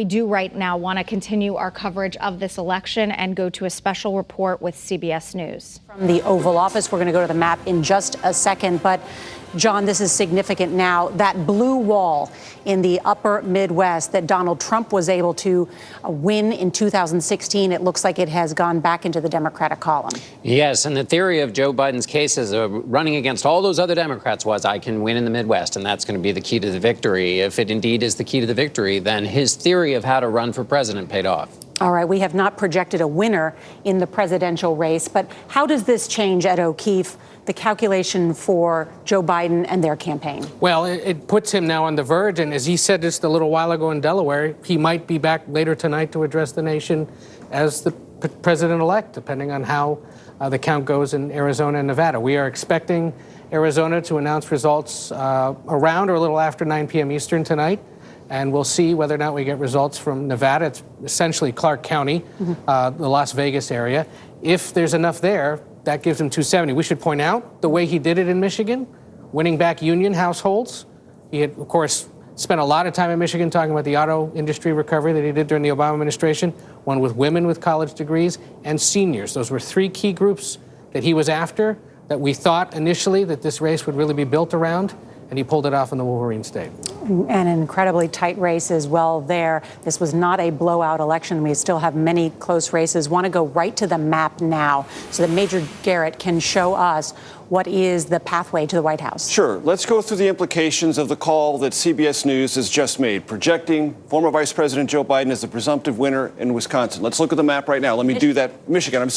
We do right now want to continue our coverage of this election and go to a special report with CBS News. From the Oval Office, we're going to go to the map in just a second. But, John, this is significant now. That blue wall in the upper Midwest that Donald Trump was able to win in 2016, it looks like it has gone back into the Democratic column. Yes, and the theory of Joe Biden's case as running against all those other Democrats was, I can win in the Midwest, and that's going to be the key to the victory. If it indeed is the key to the victory, then his theory of how to run for president paid off. All right, we have not projected a winner in the presidential race, but how does this change, Ed O'Keefe, the calculation for Joe Biden and their campaign? Well, it puts him now on the verge, and as he said just a little while ago in Delaware, he might be back later tonight to address the nation as the president-elect, depending on how the count goes in Arizona and Nevada. We are expecting Arizona to announce results around or a little after 9 p.m. Eastern tonight. And we'll see whether or not we get results from Nevada. It's essentially Clark County, the Las Vegas area. If there's enough there, that gives him 270. We should point out the way he did it in Michigan, winning back union households. He had, of course, spent a lot of time in Michigan talking about the auto industry recovery that he did during the Obama administration, one with women with college degrees and seniors. Those were three key groups that he was after, that we thought initially that this race would really be built around, and he pulled it off in the Wolverine State. An incredibly tight race as well there. This was not a blowout election. We still have many close races. Want to go right to the map now so that Major Garrett can show us what is the pathway to the White House. Sure. Let's go through the implications of the call that CBS News has just made, projecting former Vice President Joe Biden as the presumptive winner in Wisconsin. Let's look at the map right now. Let me do that. Michigan.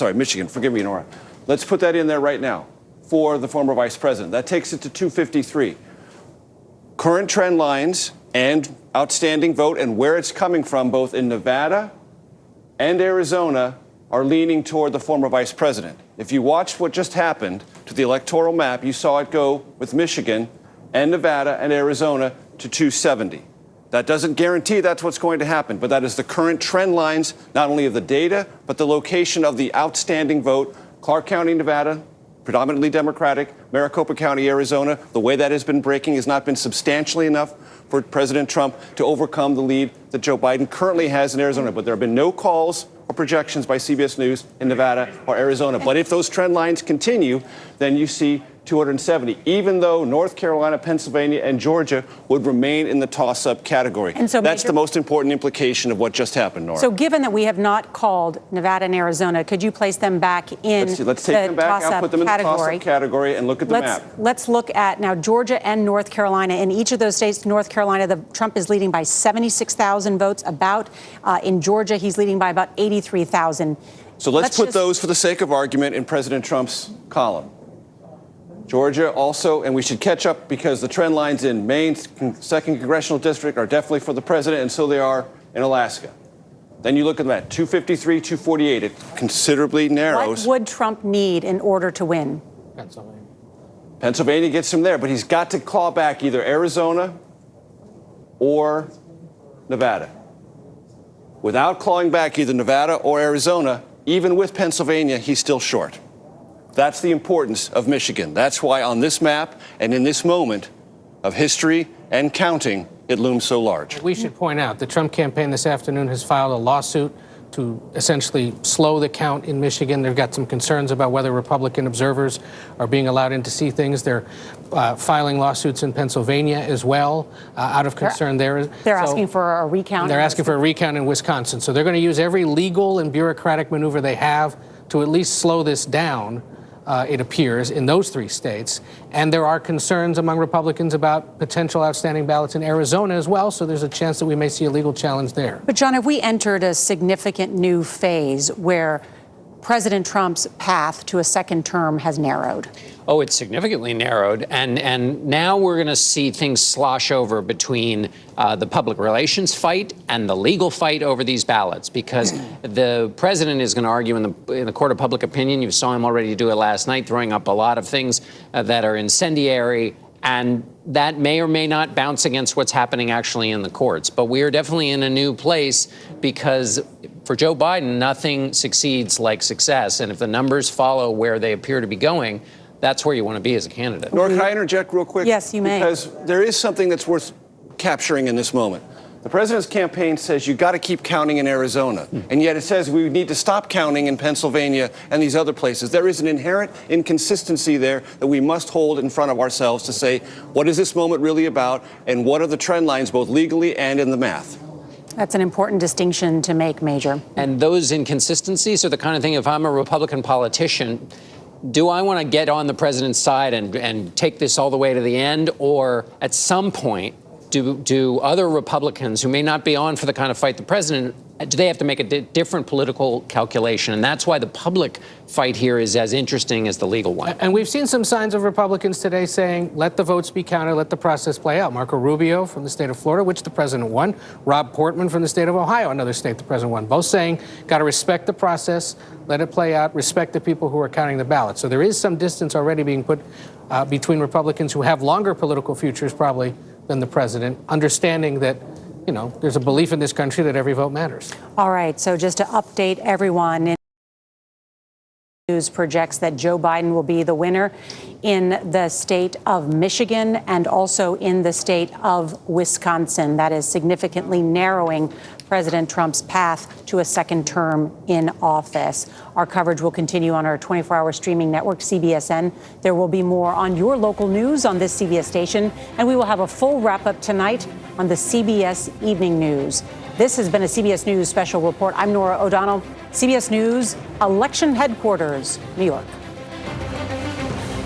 Forgive me, Nora. Let's put that in there right now for the former vice president. That takes it to 253. Current trend lines and outstanding vote and where it's coming from, both in Nevada and Arizona, are leaning toward the former vice president. If you watched what just happened to the electoral map, you saw it go with Michigan and Nevada and Arizona to 270. That doesn't guarantee that's what's going to happen, but that is the current trend lines, not only of the data, but the location of the outstanding vote. Clark County, Nevada, predominantly Democratic. Maricopa County, Arizona, the way that has been breaking has not been substantially enough for President Trump to overcome the lead that Joe Biden currently has in Arizona. But there have been no calls or projections by CBS News in Nevada or Arizona. But if those trend lines continue, then you see 270, even though North Carolina, Pennsylvania, and Georgia would remain in the toss-up category. And so that's the most important implication of what just happened, Nora. So given that we have not called Nevada and Arizona, could you place them back in let's take them back. I'll put them in the toss-up category and look at the map. Let's look at now Georgia and North Carolina. In each of those states, North Carolina, Trump is leading by 76,000 votes. In Georgia, he's leading by about 83,000. So let's put those, for the sake of argument, in President Trump's column. Georgia also, and we should catch up because the trend lines in Maine's 2nd Congressional District are definitely for the president, and so they are in Alaska. Then you look at that, 253, 248. It considerably narrows. What would Trump need in order to win? Pennsylvania gets him there, but he's got to claw back either Arizona or Nevada. Without clawing back either Nevada or Arizona, even with Pennsylvania, he's still short. That's the importance of Michigan. That's why on this map and in this moment of history and counting, it looms so large. We should point out the Trump campaign this afternoon has filed a lawsuit to essentially slow the count in Michigan. They've got some concerns about whether Republican observers are being allowed in to see things. They're filing lawsuits in Pennsylvania as well, out of concern there. They're asking for a recount. They're asking for a recount in Wisconsin. So they're going to use every legal and bureaucratic maneuver they have to at least slow this down. It appears, in those three states. And there are concerns among Republicans about potential outstanding ballots in Arizona as well, so there's a chance that we may see a legal challenge there. But, John, have we entered a significant new phase where President Trump's path to a second term has narrowed? Oh, it's significantly narrowed. And now we're going to see things slosh over between the public relations fight and the legal fight over these ballots, because the president is going to argue in the court of public opinion. You saw him already do it last night, throwing up a lot of things that are incendiary. And that may or may not bounce against what's happening actually in the courts. But we are definitely in a new place because for Joe Biden, nothing succeeds like success. And if the numbers follow where they appear to be going, that's where you want to be as a candidate. Nora, can I interject real quick? Yes, you may. Because there is something that's worth capturing in this moment. The president's campaign says you got to keep counting in Arizona, and yet it says we need to stop counting in Pennsylvania and these other places. There is an inherent inconsistency there that we must hold in front of ourselves to say, what is this moment really about, and what are the trend lines, both legally and in the math? That's an important distinction to make, Major. And those inconsistencies are the kind of thing, if I'm a Republican politician, do I want to get on the president's side and take this all the way to the end? Or at some point, do other Republicans who may not be on for the kind of fight the president, do they have to make a different political calculation? And that's why the public fight here is as interesting as the legal one. And we've seen some signs of Republicans today saying, let the votes be counted, let the process play out. Marco Rubio from the state of Florida, which the president won. Rob Portman from the state of Ohio, another state the president won. Both saying, got to respect the process, let it play out, respect the people who are counting the ballots. So there is some distance already being put between Republicans who have longer political futures probably than the president, understanding that, you know, there's a belief in this country that every vote matters. All right, so just to update everyone, news projects that Joe Biden will be the winner in the state of Michigan and also in the state of Wisconsin. That is significantly narrowing President Trump's path to a second term in office. Our coverage will continue on our 24-hour streaming network, CBSN. There will be more on your local news on this CBS station, and we will have a full wrap-up tonight on the CBS Evening News. This has been a CBS News special report. I'm Norah O'Donnell, CBS News, Election Headquarters, New York.